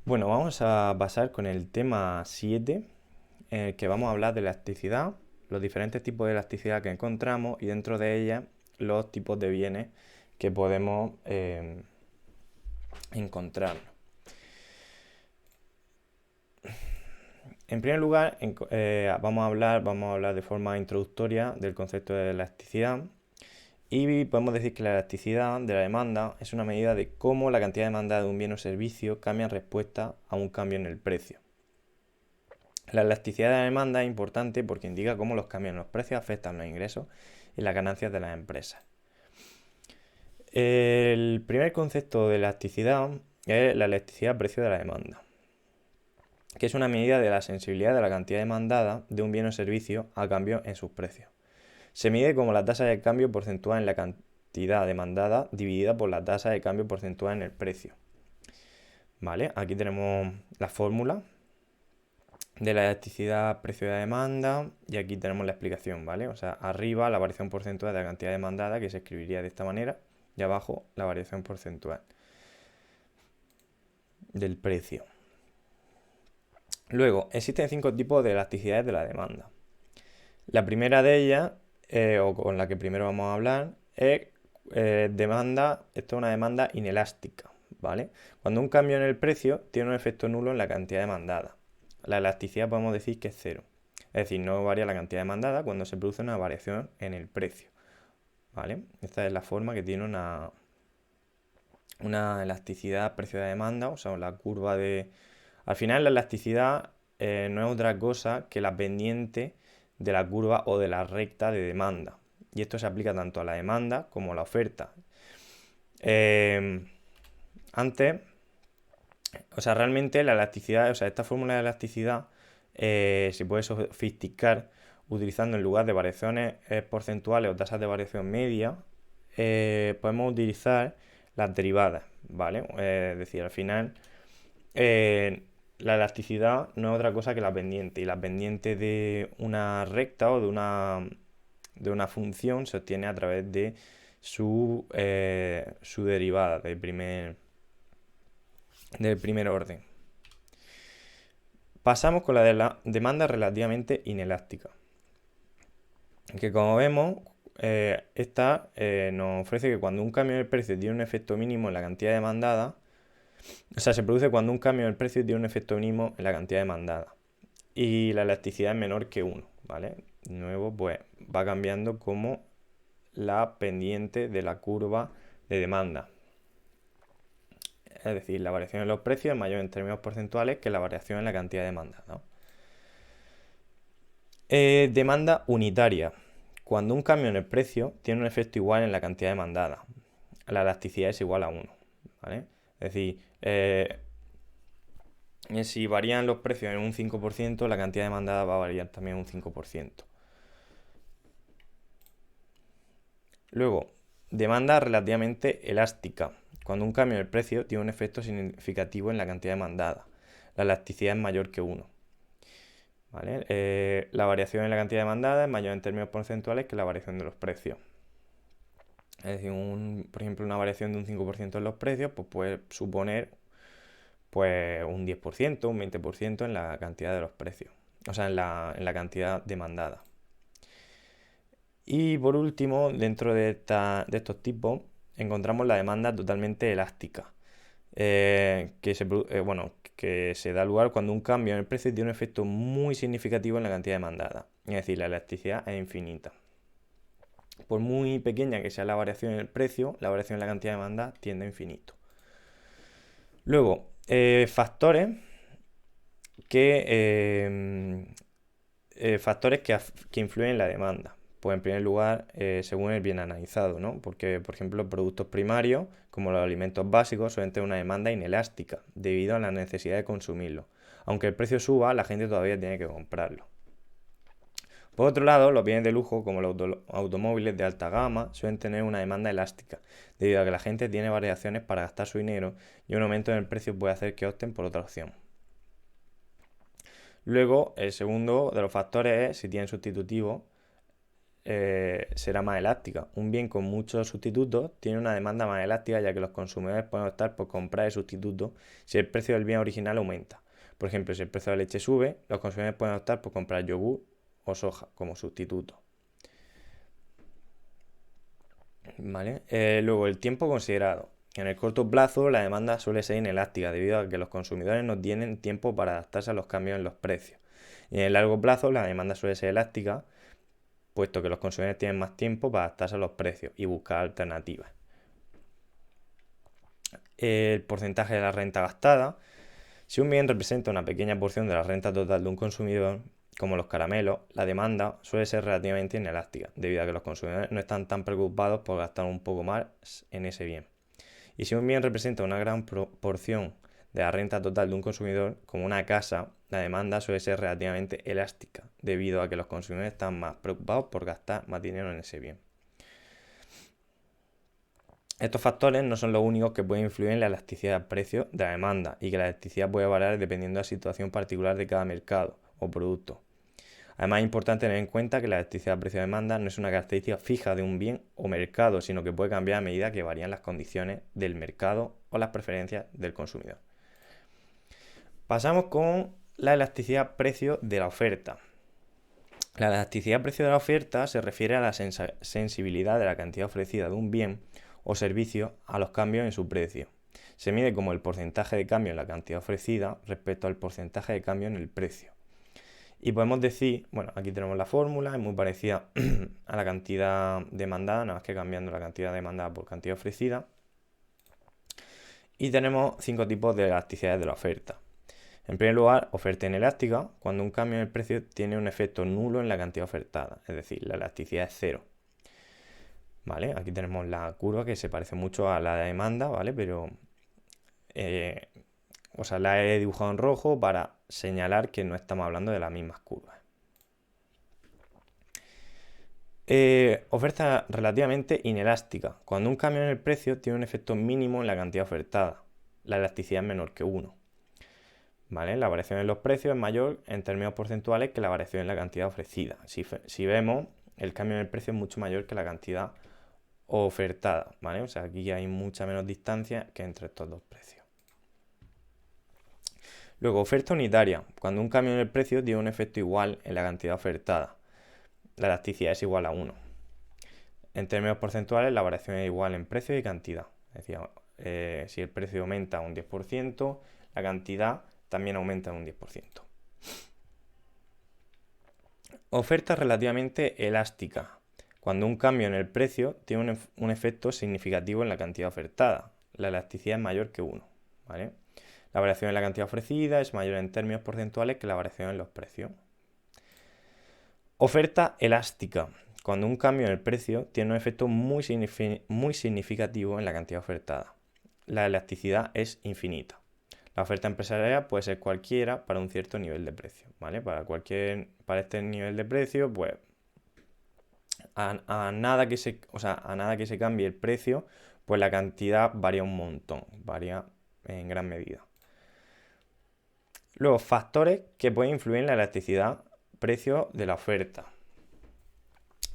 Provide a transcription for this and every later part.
Bueno, vamos a pasar con el tema 7, en el que vamos a hablar de elasticidad, los diferentes tipos de elasticidad que encontramos y dentro de ellas los tipos de bienes que podemos encontrar. En primer lugar, vamos a hablar de forma introductoria del concepto de elasticidad y podemos decir que la elasticidad de la demanda es una medida de cómo la cantidad demandada de un bien o servicio cambia en respuesta a un cambio en el precio. La elasticidad de la demanda es importante porque indica cómo los cambios en los precios afectan los ingresos y las ganancias de las empresas. El primer concepto de elasticidad es la elasticidad precio de la demanda, que es una medida de la sensibilidad de la cantidad demandada de un bien o servicio a cambio en sus precios. Se mide como la tasa de cambio porcentual en la cantidad demandada dividida por la tasa de cambio porcentual en el precio. ¿Vale? Aquí tenemos la fórmula de la elasticidad precio de la demanda y aquí tenemos la explicación, ¿vale? O sea, arriba la variación porcentual de la cantidad demandada, que se escribiría de esta manera, y abajo la variación porcentual del precio. Luego, existen 5 tipos de elasticidades de la demanda. La primera de ellas, o con la que primero vamos a hablar, es demanda, esto es una demanda inelástica, ¿vale? Cuando un cambio en el precio tiene un efecto nulo en la cantidad demandada. La elasticidad podemos decir que es cero. Es decir, no varía la cantidad demandada cuando se produce una variación en el precio, ¿vale? Esta es la forma que tiene una elasticidad precio de demanda, o sea, la curva de... Al final la elasticidad no es otra cosa que la pendiente de la curva o de la recta de demanda. Y esto se aplica tanto a la demanda como a la oferta. Eh, antes, o sea, realmente la elasticidad, o sea, esta fórmula de elasticidad se puede sofisticar utilizando en lugar de variaciones porcentuales o tasas de variación media, podemos utilizar las derivadas, ¿vale? Es decir, al final la elasticidad no es otra cosa que la pendiente y la pendiente de una recta o de una función se obtiene a través de su derivada del primer orden. Pasamos con la de la demanda relativamente inelástica, que como vemos, esta nos ofrece que cuando un cambio en el precio tiene un efecto mínimo en la cantidad demandada, o sea, se produce cuando un cambio en el precio tiene un efecto mínimo en la cantidad demandada y la elasticidad es menor que 1, ¿vale? De nuevo, pues va cambiando como la pendiente de la curva de demanda. Es decir, la variación en los precios es mayor en términos porcentuales que la variación en la cantidad de demanda, ¿no? Demanda unitaria. Cuando un cambio en el precio tiene un efecto igual en la cantidad demandada, la elasticidad es igual a 1, ¿vale? Es decir, si varían los precios en un 5%, la cantidad demandada va a variar también un 5%. Luego, demanda relativamente elástica. Cuando un cambio en el precio tiene un efecto significativo en la cantidad demandada, la elasticidad es mayor que 1. ¿Vale? La variación en la cantidad demandada es mayor en términos porcentuales que la variación de los precios. Es decir, por ejemplo, una variación de un 5% en los precios pues puede suponer pues, un 10%, un 20% en la cantidad de los precios. O sea, en la cantidad demandada. Y por último, dentro de estos tipos, encontramos la demanda totalmente elástica, que se da lugar cuando un cambio en el precio tiene un efecto muy significativo en la cantidad demandada. Es decir, la elasticidad es infinita. Por muy pequeña que sea la variación en el precio, la variación en la cantidad demandada tiende a infinito. Luego, factores que influyen en la demanda. Pues en primer lugar, según el bien analizado, ¿no? Porque, por ejemplo, los productos primarios, como los alimentos básicos, suelen tener una demanda inelástica debido a la necesidad de consumirlo. Aunque el precio suba, la gente todavía tiene que comprarlo. Por otro lado, los bienes de lujo, como los automóviles de alta gama, suelen tener una demanda elástica, debido a que la gente tiene variaciones para gastar su dinero y un aumento en el precio puede hacer que opten por otra opción. Luego, el segundo de los factores es si tienen sustitutivo será más elástica. Un bien con muchos sustitutos tiene una demanda más elástica, ya que los consumidores pueden optar por comprar el sustituto si el precio del bien original aumenta. Por ejemplo, si el precio de la leche sube, los consumidores pueden optar por comprar yogur o soja como sustituto. ¿Vale? Luego, el tiempo considerado. En el corto plazo, la demanda suele ser inelástica debido a que los consumidores no tienen tiempo para adaptarse a los cambios en los precios. Y en el largo plazo, la demanda suele ser elástica, puesto que los consumidores tienen más tiempo para adaptarse a los precios y buscar alternativas. El porcentaje de la renta gastada. Si un bien representa una pequeña porción de la renta total de un consumidor, como los caramelos, la demanda suele ser relativamente inelástica, debido a que los consumidores no están tan preocupados por gastar un poco más en ese bien. Y si un bien representa una gran proporción de la renta total de un consumidor, como una casa, la demanda suele ser relativamente elástica, debido a que los consumidores están más preocupados por gastar más dinero en ese bien. Estos factores no son los únicos que pueden influir en la elasticidad del precio de la demanda, y que la elasticidad puede variar dependiendo de la situación particular de cada mercado o producto. Además, es importante tener en cuenta que la elasticidad del precio de demanda no es una característica fija de un bien o mercado, sino que puede cambiar a medida que varían las condiciones del mercado o las preferencias del consumidor. Pasamos con la elasticidad precio de la oferta. La elasticidad precio de la oferta se refiere a la sensibilidad de la cantidad ofrecida de un bien o servicio a los cambios en su precio. Se mide como el porcentaje de cambio en la cantidad ofrecida respecto al porcentaje de cambio en el precio. Y podemos decir, bueno, aquí tenemos la fórmula, es muy parecida a la cantidad demandada, nada más que cambiando la cantidad demandada por cantidad ofrecida. Y tenemos 5 tipos de elasticidades de la oferta. En primer lugar, oferta inelástica, cuando un cambio en el precio tiene un efecto nulo en la cantidad ofertada, es decir, la elasticidad es cero. ¿Vale? Aquí tenemos la curva que se parece mucho a la de demanda, ¿vale? Pero, la he dibujado en rojo para señalar que no estamos hablando de las mismas curvas. Oferta relativamente inelástica, cuando un cambio en el precio tiene un efecto mínimo en la cantidad ofertada. La elasticidad es menor que 1. ¿Vale? La variación en los precios es mayor en términos porcentuales que la variación en la cantidad ofrecida. Si vemos, el cambio en el precio es mucho mayor que la cantidad ofertada, ¿vale? O sea, aquí hay mucha menos distancia que entre estos dos precios. Luego, oferta unitaria, cuando un cambio en el precio tiene un efecto igual en la cantidad ofertada. La elasticidad es igual a 1. En términos porcentuales, la variación es igual en precio y cantidad. Es decir, si el precio aumenta un 10%, la cantidad también aumenta un 10%. Oferta relativamente elástica, cuando un cambio en el precio tiene un efecto significativo en la cantidad ofertada. La elasticidad es mayor que 1. ¿Vale? La variación en la cantidad ofrecida es mayor en términos porcentuales que la variación en los precios. Oferta elástica, cuando un cambio en el precio tiene un efecto muy significativo en la cantidad ofertada. La elasticidad es infinita. La oferta empresarial puede ser cualquiera para un cierto nivel de precio, ¿vale? Para este nivel de precio, pues a nada que se cambie el precio, pues la cantidad varía un montón, varía en gran medida. Luego, factores que pueden influir en la elasticidad precio de la oferta.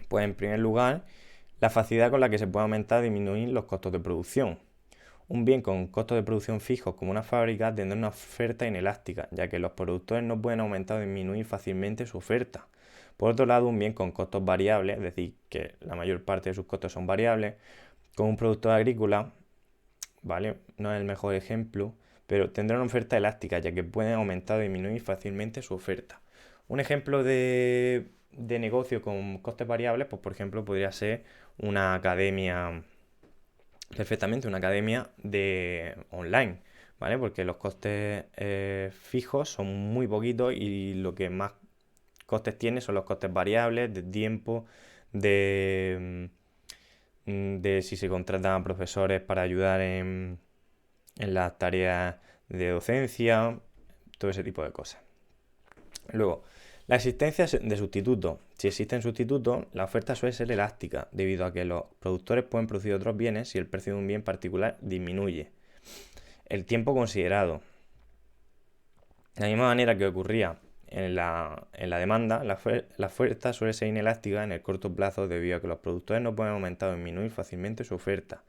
Pues en primer lugar, la facilidad con la que se puede aumentar o disminuir los costos de producción. Un bien con costos de producción fijos como una fábrica tendrá una oferta inelástica, ya que los productores no pueden aumentar o disminuir fácilmente su oferta. Por otro lado, un bien con costos variables, es decir, que la mayor parte de sus costos son variables, como un productor agrícola, ¿vale? No es el mejor ejemplo, pero tendrá una oferta elástica, ya que pueden aumentar o disminuir fácilmente su oferta. Un ejemplo de negocio con costes variables, pues por ejemplo podría ser una academia, perfectamente una academia de online, ¿vale? Porque los costes fijos son muy poquitos y lo que más costes tiene son los costes variables de tiempo, de si se contratan a profesores para ayudar en las tareas de docencia, todo ese tipo de cosas. Luego, la existencia de sustitutos. Si existen sustitutos, la oferta suele ser elástica, debido a que los productores pueden producir otros bienes si el precio de un bien particular disminuye. El tiempo considerado. De la misma manera que ocurría en la demanda, la oferta suele ser inelástica en el corto plazo debido a que los productores no pueden aumentar o disminuir fácilmente su oferta.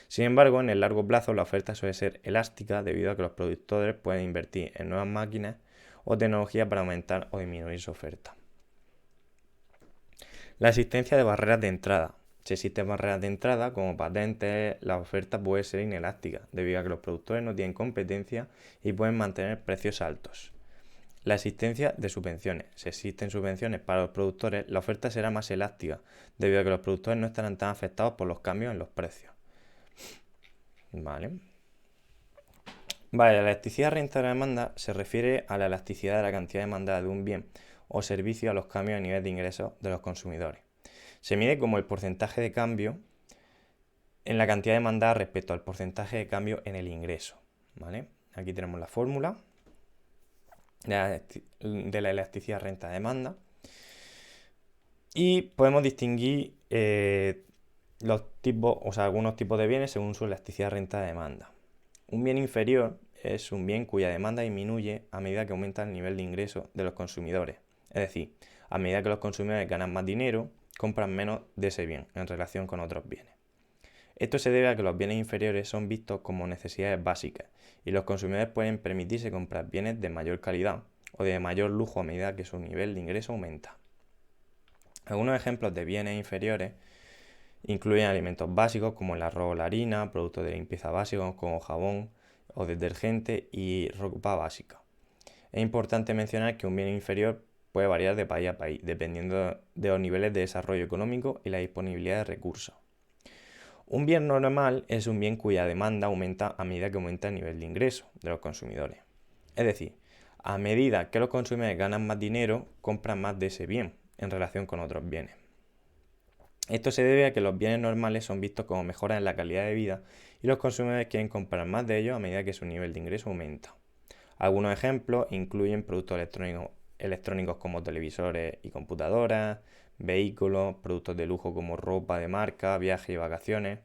Sin embargo, en el largo plazo la oferta suele ser elástica debido a que los productores pueden invertir en nuevas máquinas o tecnología para aumentar o disminuir su oferta. La existencia de barreras de entrada. Si existen barreras de entrada, como patentes, la oferta puede ser inelástica, debido a que los productores no tienen competencia y pueden mantener precios altos. La existencia de subvenciones. Si existen subvenciones para los productores, la oferta será más elástica, debido a que los productores no estarán tan afectados por los cambios en los precios. Vale. La elasticidad renta de la demanda se refiere a la elasticidad de la cantidad demandada de un bien o servicio a los cambios a nivel de ingresos de los consumidores. Se mide como el porcentaje de cambio en la cantidad demandada respecto al porcentaje de cambio en el ingreso. ¿Vale? Aquí tenemos la fórmula de la elasticidad renta-demanda. Y podemos distinguir algunos tipos de bienes según su elasticidad renta-demanda. Un bien inferior es un bien cuya demanda disminuye a medida que aumenta el nivel de ingreso de los consumidores. Es decir, a medida que los consumidores ganan más dinero, compran menos de ese bien en relación con otros bienes. Esto se debe a que los bienes inferiores son vistos como necesidades básicas y los consumidores pueden permitirse comprar bienes de mayor calidad o de mayor lujo a medida que su nivel de ingreso aumenta. Algunos ejemplos de bienes inferiores incluyen alimentos básicos como el arroz o la harina, productos de limpieza básicos como jabón o detergente y ropa básica. Es importante mencionar que un bien inferior puede variar de país a país, dependiendo de los niveles de desarrollo económico y la disponibilidad de recursos. Un bien normal es un bien cuya demanda aumenta a medida que aumenta el nivel de ingreso de los consumidores. Es decir, a medida que los consumidores ganan más dinero, compran más de ese bien en relación con otros bienes. Esto se debe a que los bienes normales son vistos como mejoras en la calidad de vida y los consumidores quieren comprar más de ellos a medida que su nivel de ingreso aumenta. Algunos ejemplos incluyen productos electrónicos como televisores y computadoras, vehículos, productos de lujo como ropa de marca, viajes y vacaciones.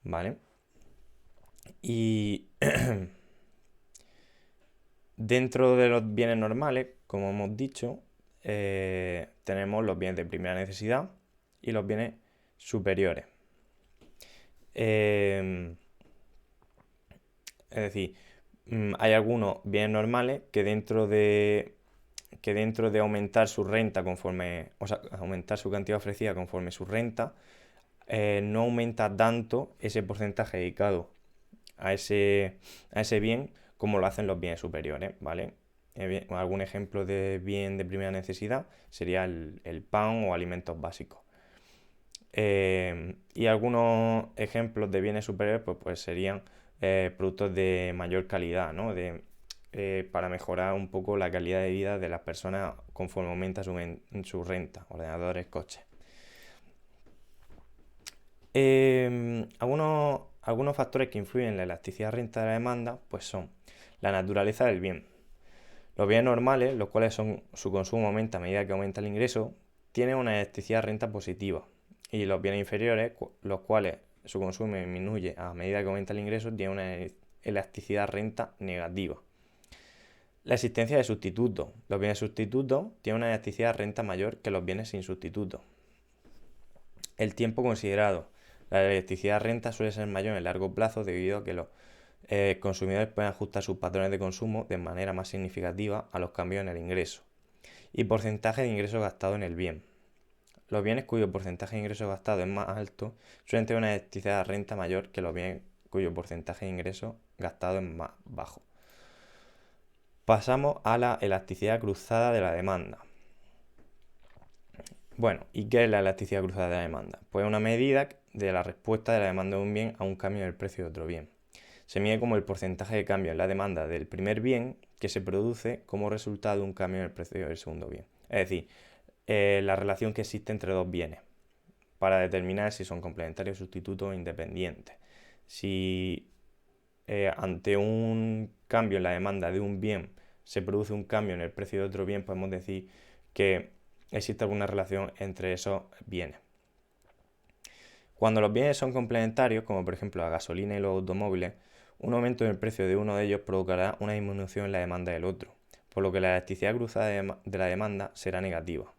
¿Vale? Y dentro de los bienes normales, como hemos dicho, tenemos los bienes de primera necesidad y los bienes superiores. Es decir, hay algunos bienes normales que dentro de aumentar su renta aumentar su cantidad ofrecida conforme su renta, no aumenta tanto ese porcentaje dedicado a ese bien como lo hacen los bienes superiores, ¿vale? Algún ejemplo de bien de primera necesidad sería el pan o alimentos básicos. Y algunos ejemplos de bienes superiores pues serían productos de mayor calidad, ¿no? Para mejorar un poco la calidad de vida de las personas conforme aumenta su renta, ordenadores, coches. Algunos factores que influyen en la elasticidad renta de la demanda pues son la naturaleza del bien. Los bienes normales, los cuales su consumo aumenta a medida que aumenta el ingreso, tienen una elasticidad renta positiva. Y los bienes inferiores, los cuales su consumo disminuye a medida que aumenta el ingreso, tienen una elasticidad renta negativa. La existencia de sustitutos. Los bienes sustitutos tienen una elasticidad renta mayor que los bienes sin sustituto. El tiempo considerado. La elasticidad renta suele ser mayor en el largo plazo debido a que los consumidores pueden ajustar sus patrones de consumo de manera más significativa a los cambios en el ingreso. Y porcentaje de ingresos gastados en el bien. Los bienes cuyo porcentaje de ingresos gastados es más alto suelen tener una elasticidad de renta mayor que los bienes cuyo porcentaje de ingresos gastados es más bajo. Pasamos a la elasticidad cruzada de la demanda. Bueno, ¿y qué es la elasticidad cruzada de la demanda? Pues una medida de la respuesta de la demanda de un bien a un cambio en el precio de otro bien. Se mide como el porcentaje de cambio en la demanda del primer bien que se produce como resultado de un cambio en el precio del segundo bien. Es decir, la relación que existe entre dos bienes para determinar si son complementarios, sustitutos o independientes. Si ante un cambio en la demanda de un bien se produce un cambio en el precio de otro bien, podemos decir que existe alguna relación entre esos bienes. Cuando los bienes son complementarios, como por ejemplo la gasolina y los automóviles, un aumento en el precio de uno de ellos provocará una disminución en la demanda del otro. por lo que la elasticidad cruzada de la demanda será negativa.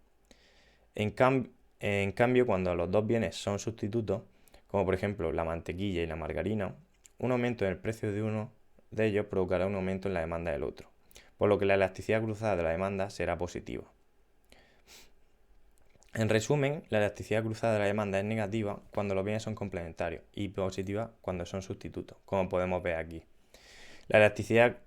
En cambio, cuando los dos bienes son sustitutos, como por ejemplo la mantequilla y la margarina, un aumento en el precio de uno de ellos provocará un aumento en la demanda del otro, por lo que la elasticidad cruzada de la demanda será positiva. En resumen, la elasticidad cruzada de la demanda es negativa cuando los bienes son complementarios y positiva cuando son sustitutos, como podemos ver aquí. La elasticidad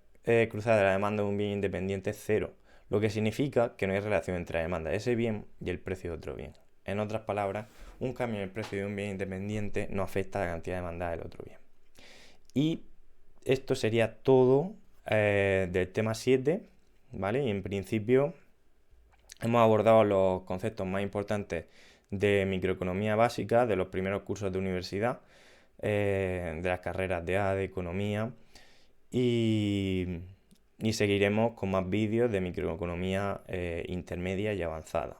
cruzada de la demanda de un bien independiente es cero, lo que significa que no hay relación entre la demanda de ese bien y el precio de otro bien. En otras palabras, un cambio en el precio de un bien independiente no afecta a la cantidad demandada del otro bien. Y esto sería todo del tema 7, ¿vale? Y en principio hemos abordado los conceptos más importantes de microeconomía básica, de los primeros cursos de universidad, de las carreras de A, de economía, y seguiremos con más vídeos de microeconomía intermedia y avanzada.